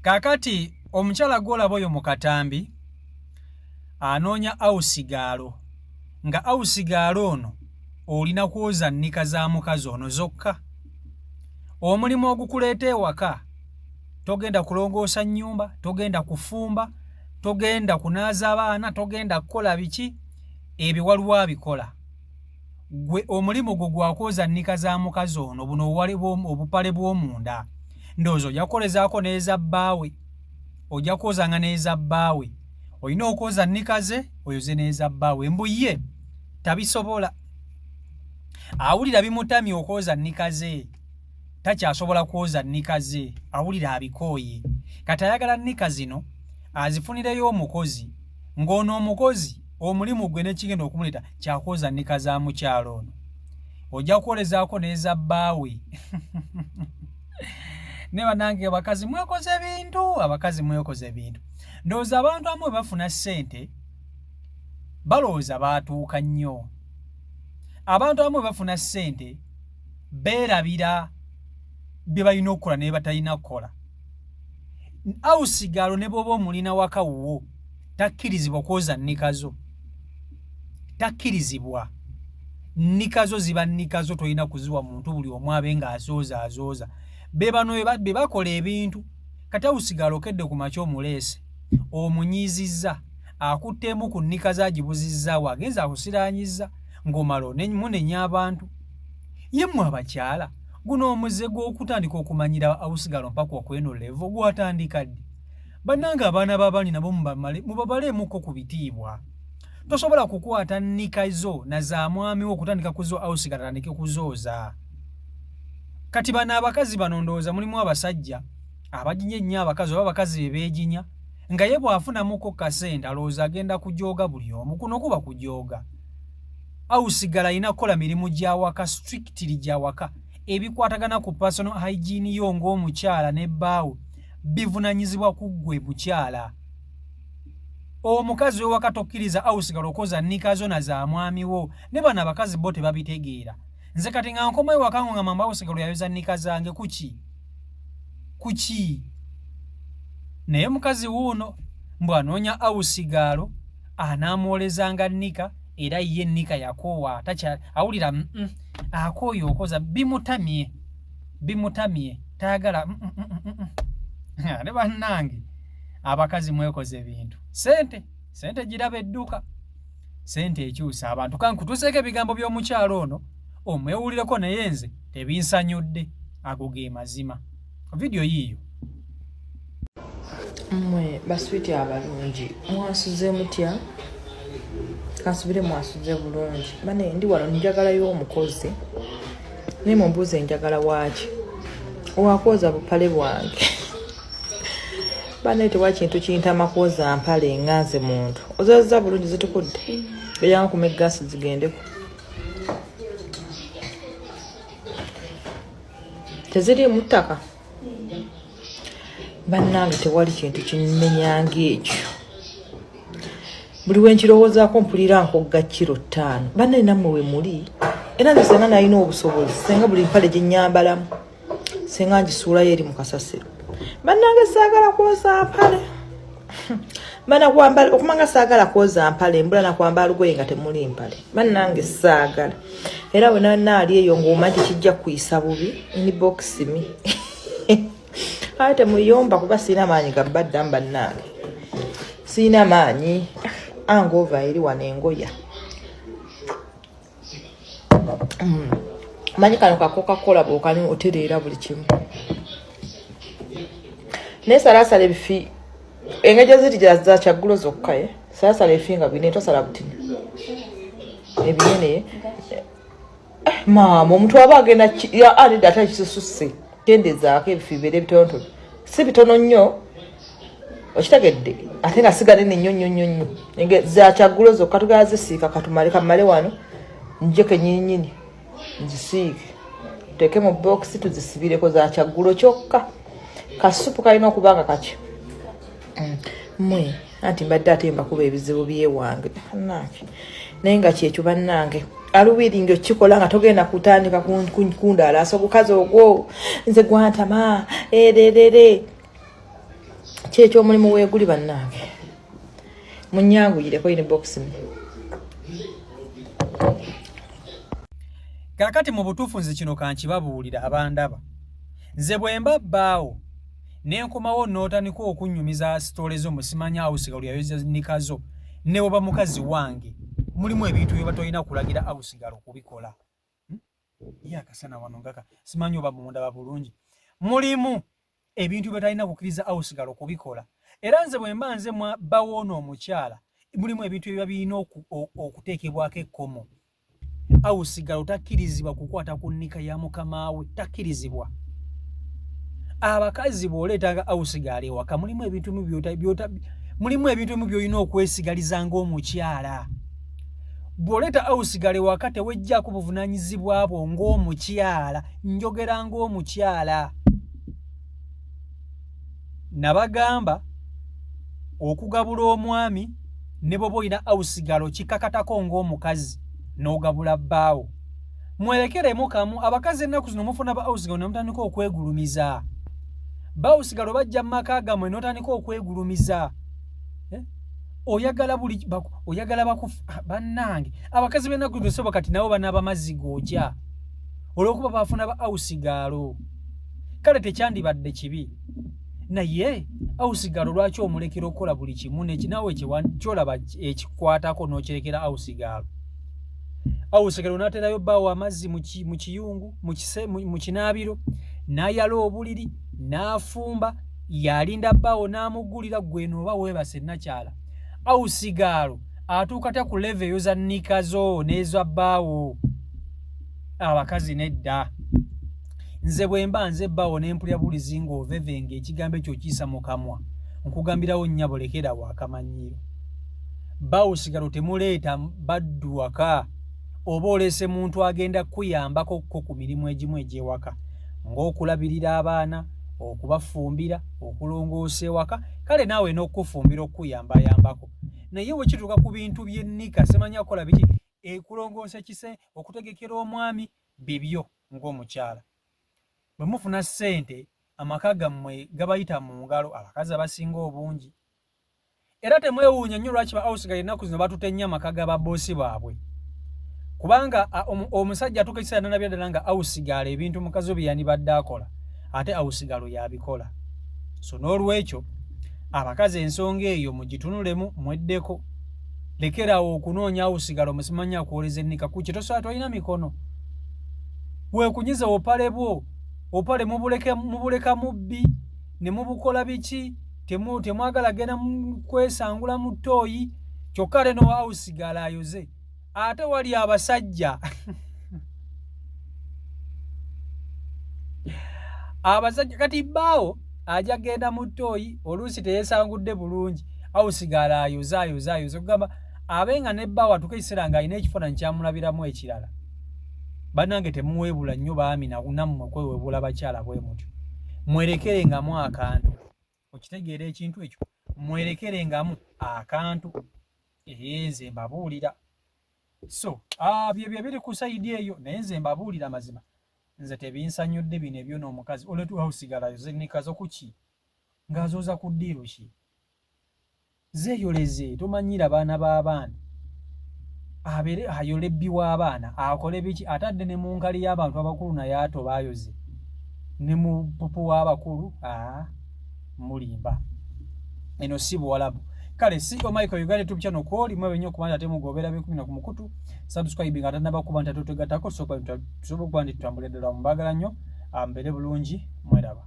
Kakati omukyala gwolaba oyo mu katambi anoonya awusigaalo nga awusigaalo ono olina kwoza nnika za mukazi ono zokka. Omulimu ogukuleeta ewaka togenda kulongoosa nnyumba, togenda kufumba, togenda kunaaza abaana, togenda kukola biki, ebyo waliwo abikola. Gwe omulimu gwo gwakwoza nnika za mukazi ono buno obupale bw'omunda. Ndowooza ojja kukolezaako n'eza bbaawe, ojja kwozanga n'eza bbaawe. Olina okwoza nnika ze oyoze n'eza bbaawe. Mbu ye tabisobola. Awulira bimutamye okwoza nnika ze, takyasobola kwoza nnika ze, awulira abikooye. Kati ayagala nnika zino azifunireyo omukozi, ng'ono omukozi omulimu gwe n'ekigenda okumuleeta kyakwoza nnika za mukyalo ono. Ojja kukolezaako n'eza bbaawe. Ne bannange abakazi mwekoze bintu, abakazi mwekoze bintu. Ndowooza abantu amu bafuna ssente balowooza baatuuka nnyo. Abantu amu bafuna ssente beerabira bye balina okukola ne batalina kukola. Awusigaalo ne bw'oba omulina waka wuwo takkirizibwa kwoza nnika zo. Takkirizibwa. Nnika zo ziba nnika zo, tolina kuziwa muntu buli omu abe ng'azooza. Be bano be bakola ebintu. Kati awusigaalo okedde ku makya omuleese omunyiizizza, akuttemu ku nnika z'agibuzizzaawo, agenza akusiraanyizza ng'omala munenya abantu. Ye mmwe abakyala, guno omuze gw'okutandika okumanyira awusigaalo mpaka okweno levo gwatandika ddi? Bannange abaana b'abaani nabo mubabaleemuko ku bitiibwa. Tosobola kukwata nnika zo na za mwami wo okutandika kuzo awusigaalo atandike kuzooza. Kati bano abakazi bano ndowooza mulimu abasajja abajinya ennyo abakazi oba abakazi beejinya, nga ye bw'afunamuko kasente alowooza agenda kujooga buli omu. Kuno kuba kujooga. Awusigaalo alina kukola mirimu gya waka, strictly gya waka. Ebikwatagana ku personal hygiene yo ng'omukyala ne bbaawe bivunaanyizibwa ku ggwe mukyala. Omukazi w'ewaka tokkiriza awusigaalo okwoza nnika zo na za mwami wo. Ne bano abakazi bo tebabitegeera. Nze kati nga nkoma ewaka ngo nga mama awusigaalo yayoza nnika zange kuki? Naye mukazi wuuno mbw anoonya awusigaalo anaamwolezanga nnika, era ye nnika yakoowa awulira akooye okoza bimutamye tayagala. Ne bannange abakazi mwekoze ebintu. Sente giraba edduka, sente ekyusa abantu. Kankutuuseeko ebigambo by'omukyalo ono omwewulireko naye nze tebinsanyudde. Ago ge mazima. Video yiyo. Mmwe baswiti abalungi mwasuze mutya? Kansubire mwasuze bulungi. Bane ndi wano njagalayo omukozi. Ne mumbuuze njagala waaki. Wakwoza bupale bwange. Bane tewa kintu kintama kwoza mpale nganze muntu. Ozoza bulungi zitukudde. Beyanga kumegasi zigendeko. Teziri mutaka. Bannange tewali kintu kimenyange ekyo. Buli wenkirowoozaako mpulira nkogga kiro 5. Banne nammwe we muli. Era nze senga nalina obusobozi, senga buli mpale gye nnyambalamu, senga ngisuulayo eri mu kasasiro. Bannange saagala kwoza mpale. Okumanga saagala kwoza mpale, mbula na kwambala lugoye nga temuli mpale. Bannange saagala. Era bwe naali eyo ng'omanyi kijja kuyisa bubi, inbox mi. Ate muyomba kuba sina maanyi ga badda bannange. Sina maanyi. Angova eri wano engoya. Manyi kano ka Coca-Cola bw'okani otereera buli kimu. Ne salasala ebifi engejo ziri za kyaggulo zokka salasala ebifi nga bine tosala butini. Ebinene maama omuntu aba agenda ali data kisusse kendezaako ebifi bere bitonotono. Si bitono nnyo okitegedde ate nga sigale nnyo enge za kyaggulo zokka tugala zisiika katumale kamale wano njeke nyinyini nzisiike teke mu box tuzisibireko za kyaggulo kyokka. Kasupu kalina okubanga kaki mmwe anti mbadde atemba kuba ebizibu byewange nange naye nga kyekyo bannange aluwiringi okikola nga togenda kutandika kundaala so kukazi ogwo nze gwantama ererere kyekyomulimu weeguli bannange munyanguyireko inbox me. Kakati mu butuufu nze kino kankibabuulira abandaba. Nze bwe mba bbaawo ne nkomawo n'otandika okunnyumiza sitoole zo musimanya awusigalo yayoza nikazo ne bw'oba mukazi wange mulimu ebintu bye batolina kulagira awusigalo kubikola. Ye akasana wano ngaka simanyi oba mundaba bulungi. Mulimu ebintu bye batalina kukkiriza awusigalo kubikola. Era nze bwe mba nze bbaawo ono omukyala mulimu ebintu bye birina okuteekebwako ekkomo. Awusigalo takkirizibwa kukwata ku nnika ya mukama we, takkirizibwa. Abakazi bw'oleetanga awusigalo ewaka mulimu ebintu by'olina okwesigaliza ng'omukyala. Bw'oleeta awusigalo ewaka tewejjaako buvunaanyizibwa bwo ng'omukyala, njogera ng'omukyala. Nabagamba okugabula omwami ne bw'oba olina awusigalo kikakatako ng'omukazi n'ogabula bbaawo. Mwerekeremu kamu. Abakazi ennaku zino mufuna ba awusigalo ne mutandika okwegulumiza. Bawusigalo bajja mu maka gammwe n'otandika okwegulumiza. Oyagala bakufa bannange. Abakazi b'ennaku zino sebo kati nabo banaaba mazzi gookya olw'okuba bafuna ba awusigalo. Kale tekyandibadde kibi. Naye awusigalo lwaki omulekera okukola buli kimu nekinawe kyolaba ekikwatako n'okirekera awusigalo. Awusigalo n'aterayo bbaawo amazzi mu kiyungu mu kinaabiro n'ayala obuliri n'afumba yalinda bbaawo n'amuggulira gwe nooba weebase nakyala. Awusigalo atuuka ta ku leve eyoza nnika zo n'eza bbaawo. Abakazi nedda. Nze bwe mba nze bbaawo ne mpulira bulizi ng'ovevenga ekigambo ekyo kiyisa mu kamwa nkugambirawo nnyabo lekera waakamanyiro. Bawusigalo temuleeta baddu waka oba oleese muntu agenda kuyambako ku mirimu egimu egy'ewaka ng'okulabirira abaana, okubafumbira, okulongoosa ewaka. Kale naawe n'okufumbira okuyambayambako. Naye bwe kituuka ku bintu by'ennika semanya kukola biki kulongoosa kise, okutegekera omwami, bibyo ng'omukyala. Bwe mufuna ssente amaka gammwe gabayita mu ngalo abakazi abasinga obungi. Era temwewuunya nnyo lwaki ba awusigalo ennaku zino batute nnyo amaka g'ababoosi baabwe. Kubanga omusajja atuuka ekiseera n'alabira ddala nga awusigalo ebintu mukazi we bye yandibadde akola ate awusigalo yabikola. So n'olwekyo abakazi ensonga eyo mugitunulemu mweddeko. Lekerawo okunoonya awusigalo musimanya akwoleza ennika ku kye tosobola tolina mikono. Weekunyiza obupale bwo, obupale mubuleka mubbi ne mubukola biki, temwagala genda kwesangula mu ttooyi kyokka ate no awusigalo ayoze. Ate wali abasajja abasajja kati bbaawo ajja genda mu ttooyi oluusi teyeesangudde bulungi awusigalo ayoze okugamba abenga ne bbaawo atuuka ekiseera ng'alina ekifaananyi kyamulabiramu ekirala. Bannange temuweebula nnyo baami nammwe kweweebula bakyala bwe mutyo. Mwerekerengamu akantu. Okitegeera ekintu ekyo? Mwerekerengamu akantu. Nze mbabuulira. So, bye biri ku sayidi eyo naye nze mbabuulira mazima. Nze tebinsanyudde bino ebyo n'omukazi oletu awusigalo ayoze nnika zo kuki ng'azooza ku ddiiro ki? Zeeyoleze tomanyira baana b'abaana. Abeere ayole ebbi w'abaana akole biki atadde ne mu nkali y'abantu abakulu naye atoba ayoze ne mu pupu w'abakulu mulimba. Eno si buwalabu. Kale si Michael Uganda YouTube channel kwoli mwe benyo kubanja ate mugobera bikumi na kumukutu subscribe nga tanaba kubanja totegatako so kwa tutambulira ddala mbagala nnyo mbere bulungi mweraba.